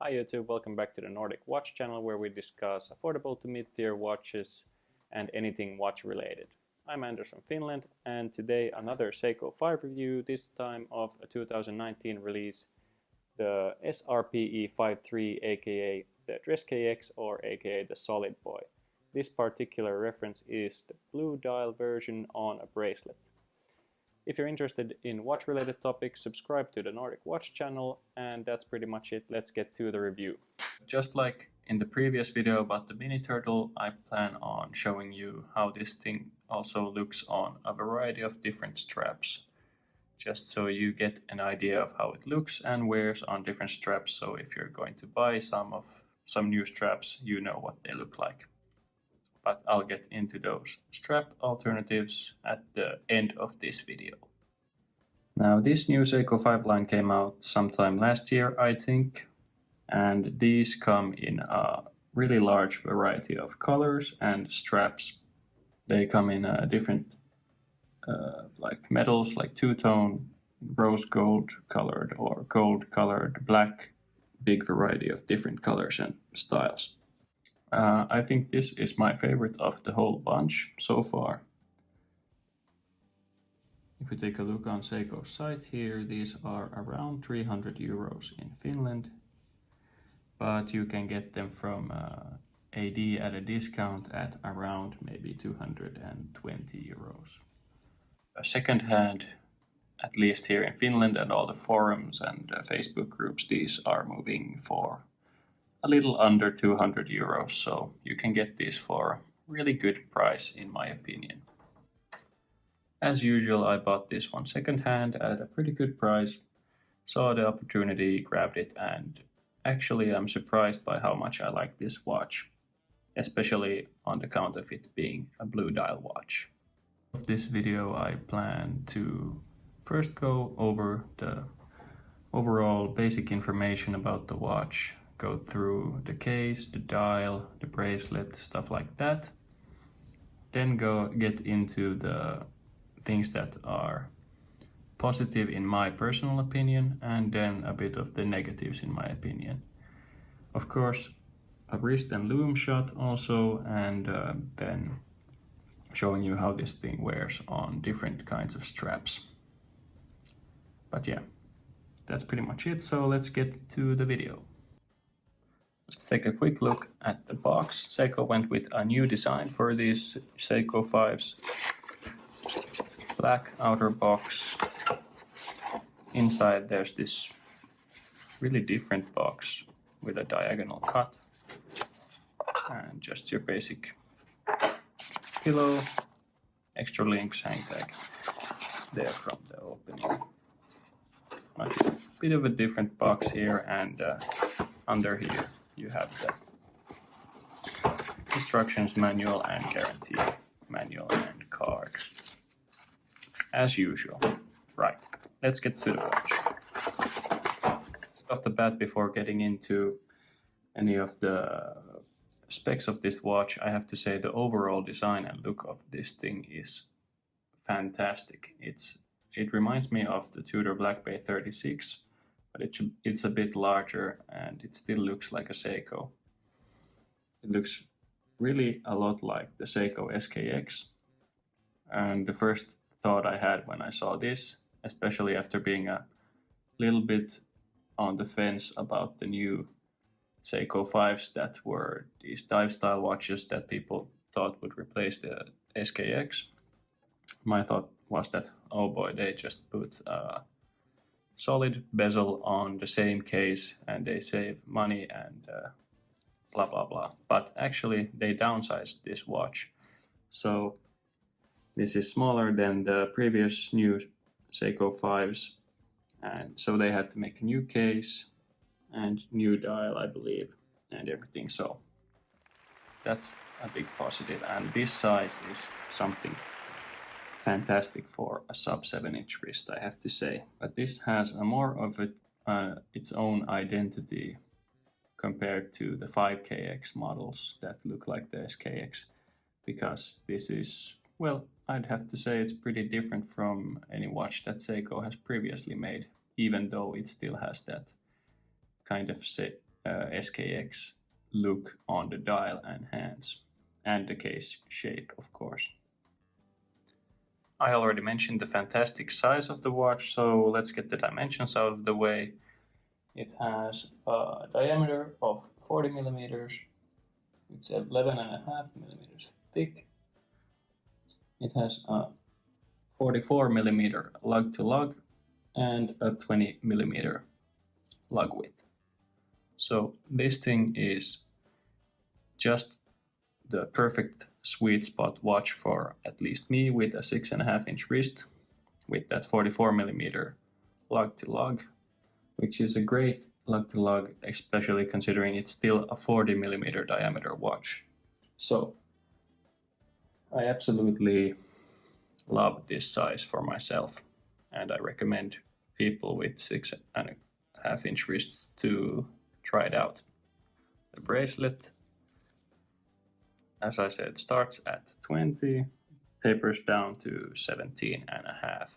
Hi YouTube, welcome back to the Nordic watch channel where we discuss affordable to mid-tier watches and anything watch related. I'm Anders from Finland and today another Seiko 5 review, this time of a 2019 release, the SRPE53 aka the DressKX or aka the Solid Boy. This particular reference is the blue dial version on a bracelet. If you're interested in watch related topics, subscribe to the Nordic Watch channel, and that's pretty much it. Let's get to the review. Just like in the previous video about the mini turtle, I plan on showing you how this thing also looks on a variety of different straps. Just so you get an idea of how it looks and wears on different straps, so if you're going to buy some new straps, you know what they look like. But I'll get into those strap alternatives at the end of this video. Now this new Seiko 5 line came out sometime last year, I think, and these come in a really large variety of colors and straps. They come in different like metals, like two-tone, rose gold colored or gold colored, black, big variety of different colors and styles. I think this is my favorite of the whole bunch so far. If we take a look on Seiko's site here, these are around 300 euros in Finland, but you can get them from AD at a discount at around maybe 220 euros. Second hand, at least here in Finland and all the forums and Facebook groups, these are moving for a little under 200 euros, so you can get these for a really good price in my opinion. As usual, I bought this one second hand at a pretty good price, saw the opportunity, grabbed it, and actually I'm surprised by how much I like this watch, especially on account of it being a blue dial watch. In this video I plan to first go over the overall basic information about the watch, go through the case, the dial, the bracelet, stuff like that. Then get into the things that are positive in my personal opinion, and then a bit of the negatives in my opinion. Of course, a wrist and Lumeshot also, and then showing you how this thing wears on different kinds of straps. But yeah, that's pretty much it, so let's get to the video. Let's take a quick look at the box. Seiko went with a new design for these Seiko 5s. Black outer box. Inside there's this really different box with a diagonal cut. And just your basic pillow, extra links, hang tag there from the opening. A bit of a different box here, and under here you have the instructions manual and guarantee manual and card. As usual. Right, let's get to the watch. Off the bat, before getting into any of the specs of this watch, I have to say the overall design and look of this thing is fantastic. It reminds me of the Tudor Black Bay 36, but it's a bit larger and it still looks like a Seiko. It looks really a lot like the Seiko SKX, and the first thought I had when I saw this, especially after being a little bit on the fence about the new Seiko 5s that were these dive style watches that people thought would replace the SKX, my thought was that, oh boy, they just put a solid bezel on the same case and they save money and blah blah blah. But actually they downsized this watch, so this is smaller than the previous new Seiko 5s, and so they had to make a new case and new dial, I believe, and everything. So that's a big positive, and this size is something fantastic for a sub 7-inch wrist, I have to say. But this has a more of its own identity compared to the 5KX models that look like the SKX, because this is, well, I'd have to say it's pretty different from any watch that Seiko has previously made, even though it still has that kind of SKX look on the dial and hands, and the case shape, of course. I already mentioned the fantastic size of the watch, so let's get the dimensions out of the way. It has a diameter of 40 millimeters. It's 11.5 millimeters thick. It has a 44 millimeter lug to lug and a 20 millimeter lug width. So this thing is just the perfect sweet spot watch for at least me, with a 6.5-inch wrist with that 44 millimeter lug to lug, which is a great lug to lug, especially considering it's still a 40 millimeter diameter watch. So I absolutely love this size for myself, and I recommend people with 6.5-inch wrists to try it out. The bracelet, as I said, starts at 20, tapers down to 17.5 at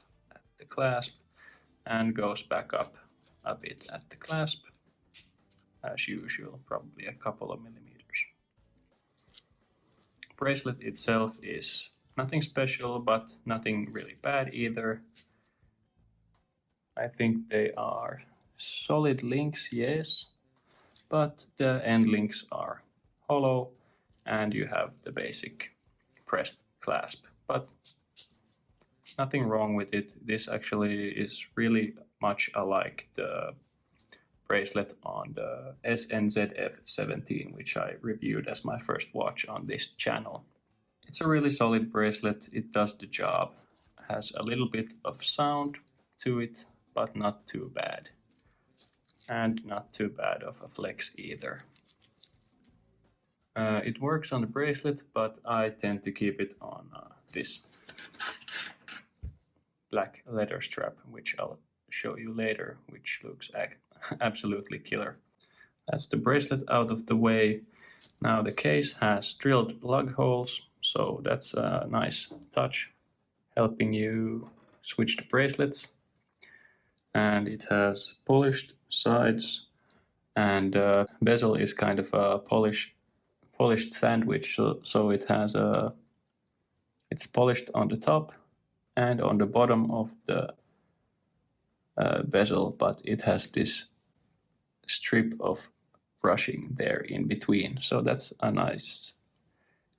the clasp, and goes back up a bit at the clasp, as usual, probably a couple of millimeters. Bracelet itself is nothing special, but nothing really bad either. I think they are solid links, yes, but the end links are hollow, and you have the basic pressed clasp, but nothing wrong with it. This actually is really much alike the bracelet on the SNZF17, which I reviewed as my first watch on this channel. It's a really solid bracelet. It does the job. Has a little bit of sound to it, but not too bad. And not too bad of a flex either. It works on the bracelet, but I tend to keep it on this black leather strap, which I'll show you later, which looks absolutely killer. That's the bracelet out of the way. Now the case has drilled lug holes, so that's a nice touch, helping you switch the bracelets. And it has polished sides, and bezel is kind of a polished sandwich, so it has it's polished on the top and on the bottom of the bezel, but it has this strip of brushing there in between, so that's a nice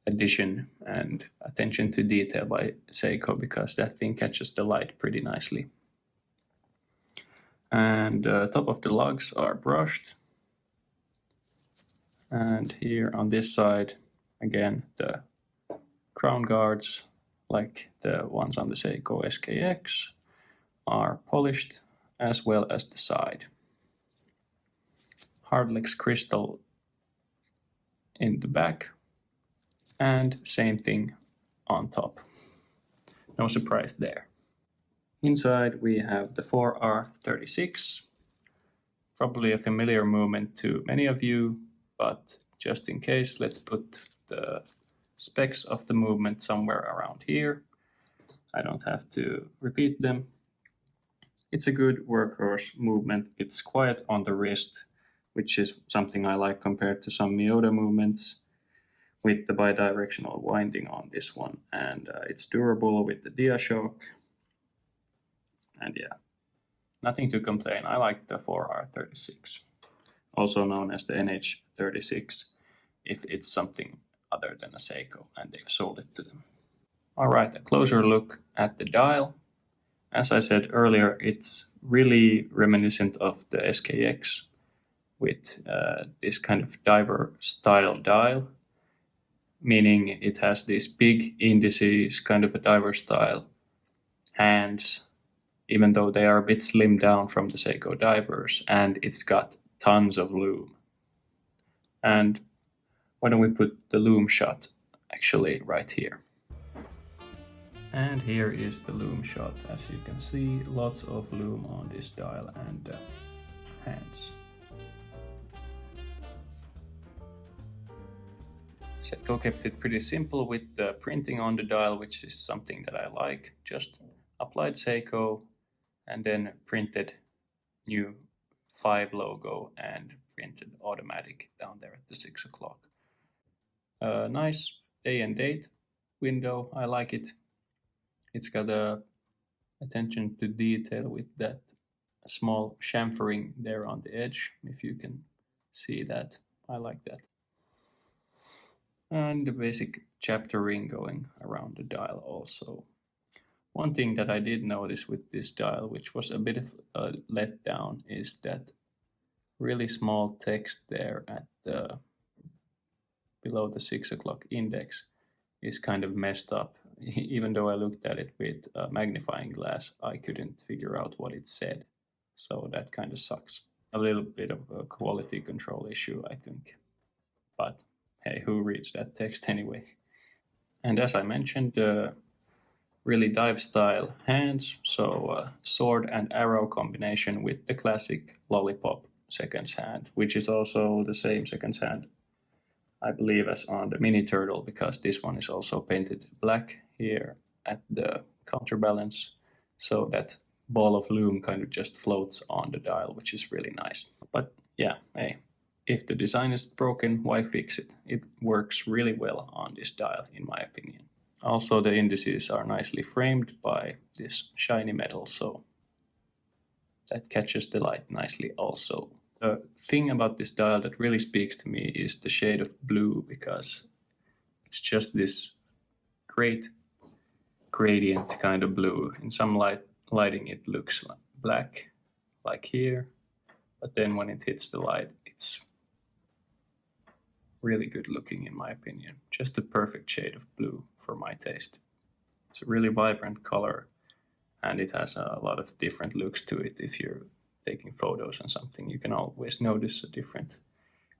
addition and attention to detail by Seiko, because that thing catches the light pretty nicely. And top of the lugs are brushed. And here on this side, again, the crown guards, like the ones on the Seiko SKX, are polished, as well as the side. Hardlex crystal in the back, and same thing on top. No surprise there. Inside we have the 4R36, probably a familiar movement to many of you, but just in case, let's put the specs of the movement somewhere around here. I don't have to repeat them. It's a good workhorse movement. It's quiet on the wrist, which is something I like compared to some Miyota movements, with the bidirectional winding on this one. And it's durable with the DiaShock. And yeah, nothing to complain. I like the 4R36, also known as the NH36, if it's something other than a Seiko and they've sold it to them. All right, a closer look at the dial. As I said earlier, it's really reminiscent of the SKX, with this kind of diver style dial, meaning it has these big indices, kind of a diver style hands, even though they are a bit slimmed down from the Seiko divers, and it's got tons of lume. And why don't we put the Lumeshot actually right here. And here is the Lumeshot. As you can see, lots of lume on this dial and hands. Seiko kept it pretty simple with the printing on the dial, which is something that I like. Just applied Seiko and then printed new 5 logo and printed automatic down there at the 6 o'clock. Nice day and date window. I like it. It's got a attention to detail with that small chamfering there on the edge, if you can see that. I like that. And the basic chapter ring going around the dial also. One thing that I did notice with this dial, which was a bit of a letdown, is that really small text there at the below the 6 o'clock index is kind of messed up. Even though I looked at it with a magnifying glass, I couldn't figure out what it said. So that kind of sucks. A little bit of a quality control issue, I think. But hey, who reads that text anyway? And as I mentioned, really dive style hands, so sword and arrow combination with the classic lollipop seconds hand, which is also the same seconds hand, I believe, as on the mini turtle, because this one is also painted black here at the counterbalance, so that ball of loom kind of just floats on the dial, which is really nice. But yeah, hey, if the design is broken, why fix it? It works really well on this dial, in my opinion. Also, the indices are nicely framed by this shiny metal, so that catches the light nicely also. The thing about this dial that really speaks to me is the shade of blue, because it's just this great gradient kind of blue. In some lighting it looks like black, like here, but then when it hits the light, it's really good looking, in my opinion. Just the perfect shade of blue for my taste. It's a really vibrant color, and it has a lot of different looks to it. If you're taking photos and something, you can always notice a different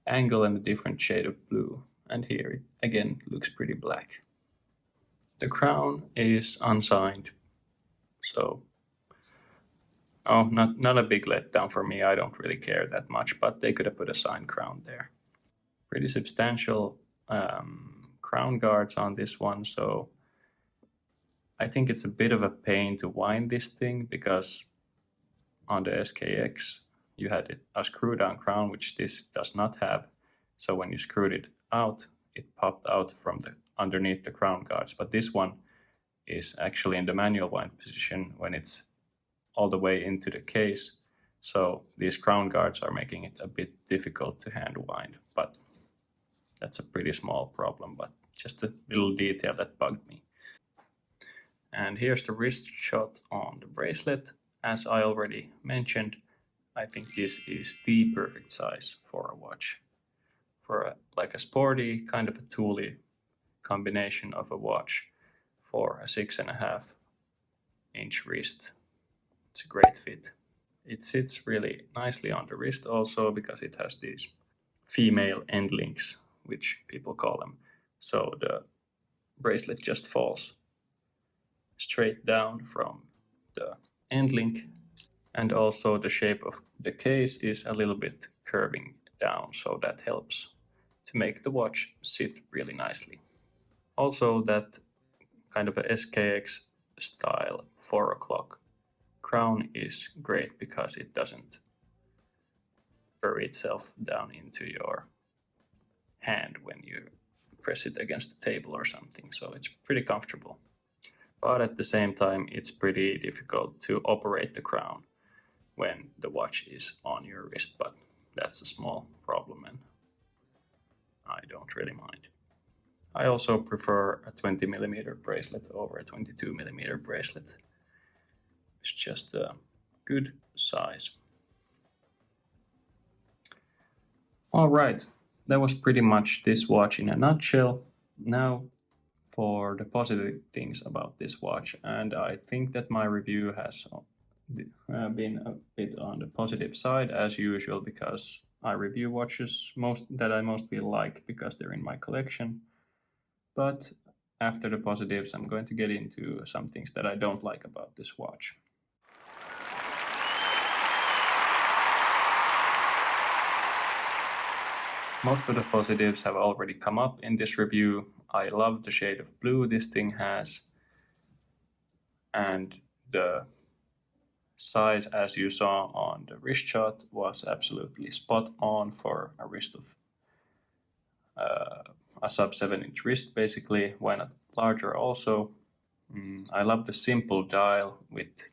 angle and a different shade of blue. And here it again looks pretty black. The crown is unsigned, so not a big letdown for me. I don't really care that much, but they could have put a signed crown there. Pretty substantial crown guards on this one, so I think it's a bit of a pain to wind this thing, because on the SKX you had a screw down crown, which this does not have. So when you screwed it out, it popped out from the underneath the crown guards. But this one is actually in the manual wind position when it's all the way into the case. So these crown guards are making it a bit difficult to hand wind, but that's a pretty small problem, but just a little detail that bugged me. And here's the wrist shot on the bracelet. As I already mentioned, I think this is the perfect size for a watch. For like a sporty, kind of a tooly combination of a watch for a 6.5 inch wrist. It's a great fit. It sits really nicely on the wrist also, because it has these female end links, which people call them. So the bracelet just falls straight down from the end link, and also the shape of the case is a little bit curving down, so that helps to make the watch sit really nicely. Also, that kind of a SKX style 4 o'clock crown is great, because it doesn't bury itself down into your hand when you press it against the table or something, so it's pretty comfortable. But at the same time, it's pretty difficult to operate the crown when the watch is on your wrist, but that's a small problem and I don't really mind. I also prefer a 20mm bracelet over a 22mm bracelet. It's just a good size. All right, that was pretty much this watch in a nutshell. Now for the positive things about this watch, and I think that my review has been a bit on the positive side as usual, because I review watches that I mostly like because they're in my collection. But after the positives, I'm going to get into some things that I don't like about this watch. Most of the positives have already come up in this review. I love the shade of blue this thing has, and the size, as you saw on the wrist shot, was absolutely spot on for a wrist of a sub 7-inch wrist basically. Why not larger also? I love the simple dial with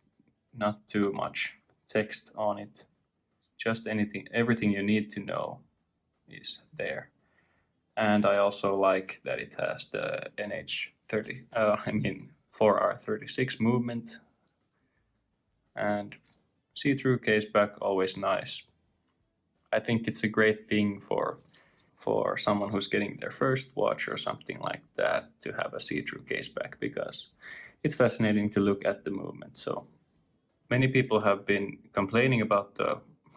not too much text on it. Just everything you need to know is there. And I also like that it has the NH4R36 movement. And see-through case back, always nice. I think it's a great thing for someone who's getting their first watch or something like that to have a see-through case back, because it's fascinating to look at the movement. So many people have been complaining about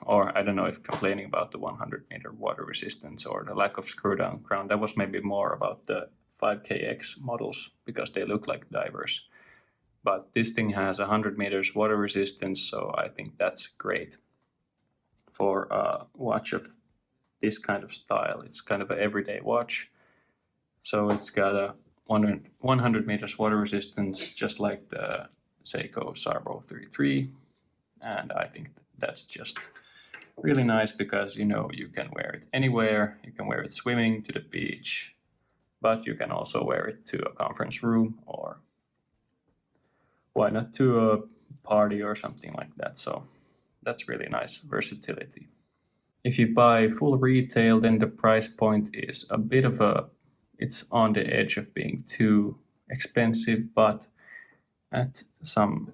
or I don't know if complaining about the 100-meter water resistance or the lack of screw-down crown. That was maybe more about the 5KX models because they look like divers. But this thing has 100 meters water resistance, so I think that's great for a watch of this kind of style. It's kind of an everyday watch. So it's got a 100 meters water resistance, just like the Seiko SRPE53. And I think that's just really nice because, you know, you can wear it anywhere. You can wear it swimming, to the beach, but you can also wear it to a conference room, or why not to a party or something like that. So that's really nice versatility. If you buy full retail, then the price point is a bit of it's on the edge of being too expensive, but at some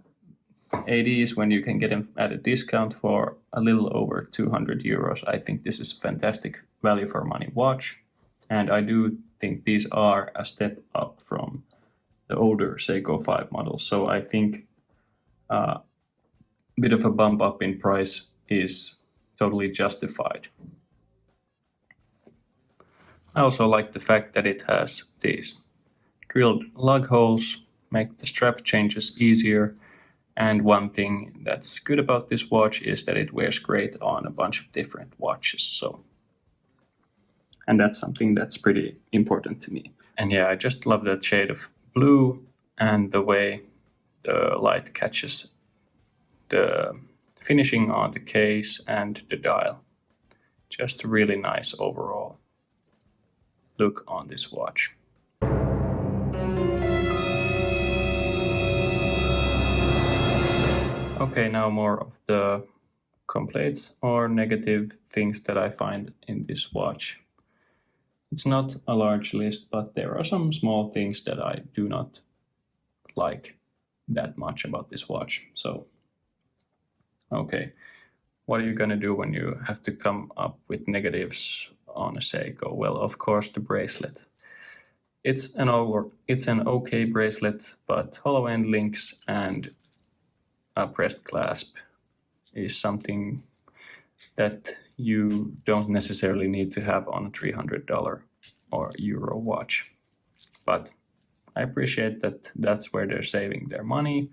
ADs, when you can get them at a discount for a little over 200 euros, I think this is fantastic value for money watch. And I do think these are a step up from the older Seiko 5 models. So I think a bit of a bump up in price is totally justified. I also like the fact that it has these drilled lug holes, make the strap changes easier. And one thing that's good about this watch is that it wears great on a bunch of different watches. And that's something that's pretty important to me. And yeah, I just love that shade of blue and the way the light catches the finishing on the case and the dial. Just a really nice overall look on this watch. Okay, now more of the complaints or negative things that I find in this watch. It's not a large list, but there are some small things that I do not like that much about this watch. So, okay, what are you gonna do when you have to come up with negatives on a Seiko? Well, of course, the bracelet. It's an okay bracelet, but hollow end links and a pressed clasp is something that you don't necessarily need to have on a $300 or euro watch. But I appreciate that that's where they're saving their money,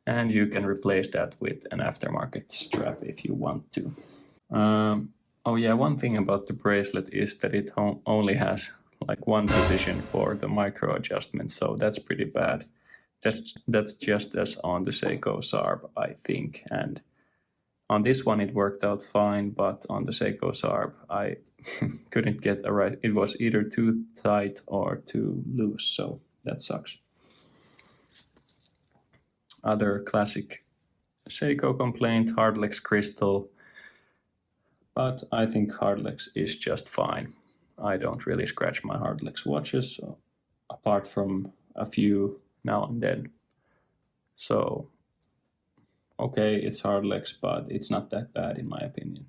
and you can replace that with an aftermarket strap if you want to. Oh yeah, one thing about the bracelet is that it only has like one position for the micro adjustment, so that's pretty bad. That's just as on the Seiko SRP, I think. And on this one, it worked out fine, but on the Seiko SRP, I couldn't get a right. It was either too tight or too loose, so that sucks. Other classic Seiko complaint, Hardlex crystal, but I think Hardlex is just fine. I don't really scratch my Hardlex watches, so apart from a few now and then. So, okay, it's Hardlex, but it's not that bad in my opinion.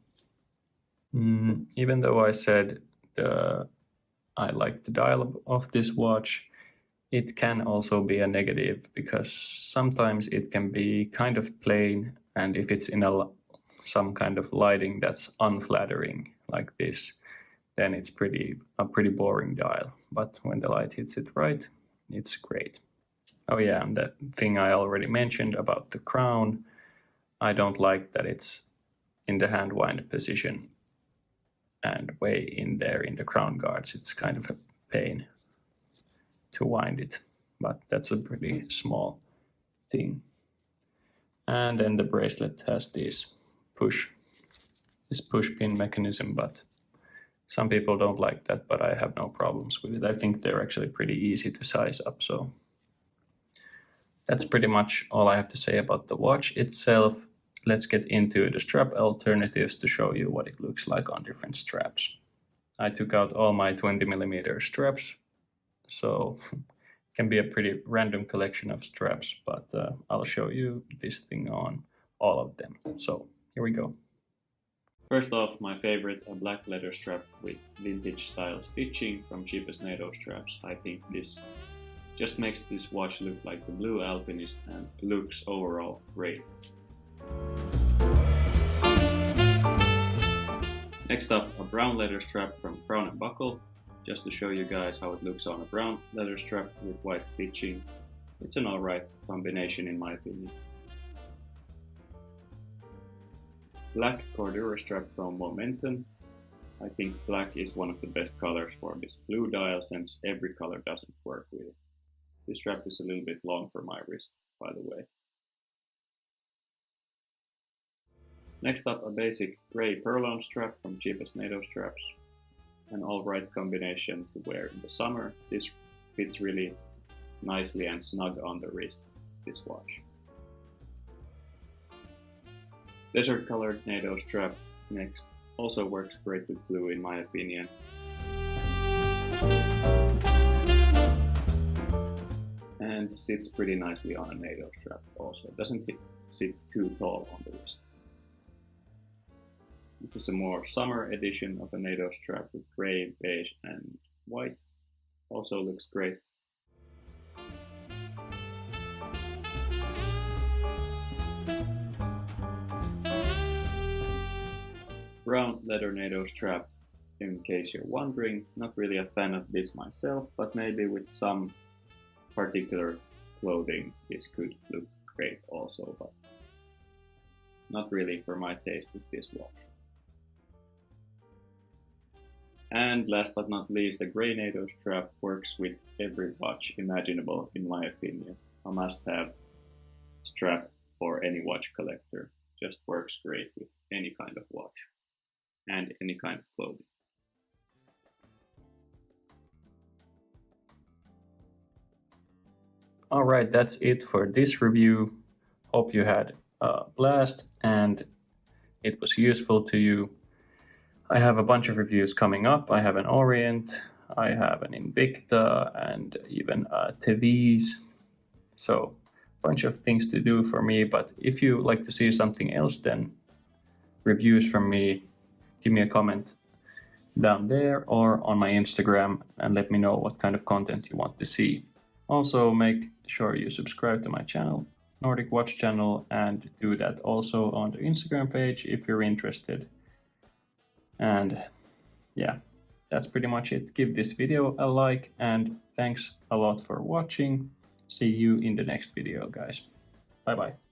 Even though I said I like the dial of this watch, it can also be a negative because sometimes it can be kind of plain, and if it's in some kind of lighting that's unflattering like this, then it's a pretty boring dial. But when the light hits it right, it's great. Oh yeah, and that thing I already mentioned about the crown, I don't like that it's in the hand wind position and way in there in the crown guards. It's kind of a pain to wind it, but that's a pretty small thing. And then the bracelet has this push pin mechanism, but some people don't like that, but I have no problems with it. I think they're actually pretty easy to size up. So that's pretty much all I have to say about the watch itself. Let's get into the strap alternatives to show you what it looks like on different straps. I took out all my 20mm straps, so it can be a pretty random collection of straps, but I'll show you this thing on all of them. So here we go. First off, my favorite, a black leather strap with vintage style stitching from cheapest NATO straps. I think this just makes this watch look like the Blue Alpinist and looks overall great. Next up, a brown leather strap from Crown & Buckle, just to show you guys how it looks on a brown leather strap with white stitching. It's an alright combination in my opinion. Black cordura strap from Momentum. I think black is one of the best colors for this blue dial since every color doesn't work with it. This strap is a little bit long for my wrist, by the way. Next up, a basic gray perlon strap from cheapest NATO straps. An alright combination to wear in the summer. This fits really nicely and snug on the wrist, this watch. Desert colored NATO strap next, also works great with blue in my opinion. And sits pretty nicely on a NATO strap also, it doesn't sit too tall on the wrist. This is a more summer edition of a NATO strap with gray, beige and white, also looks great. Brown leather NATO strap, in case you're wondering. Not really a fan of this myself, but maybe with some particular clothing this could look great also, but not really for my taste with this watch. And last but not least, a gray NATO strap works with every watch imaginable in my opinion. A must-have strap for any watch collector. Just works great with any kind of watch and any kind of clothing. Alright, that's it for this review. Hope you had a blast and it was useful to you. I have a bunch of reviews coming up. I have an Orient, I have an Invicta, and even a Tevis. So, a bunch of things to do for me, but if you like to see something else, then reviews from me, give me a comment down there or on my Instagram and let me know what kind of content you want to see. Also, make sure you subscribe to my channel, Nordic Watch channel, and do that also on the Instagram page if you're interested. And yeah, that's pretty much it. Give this video a like and thanks a lot for watching. See you in the next video, guys. Bye bye.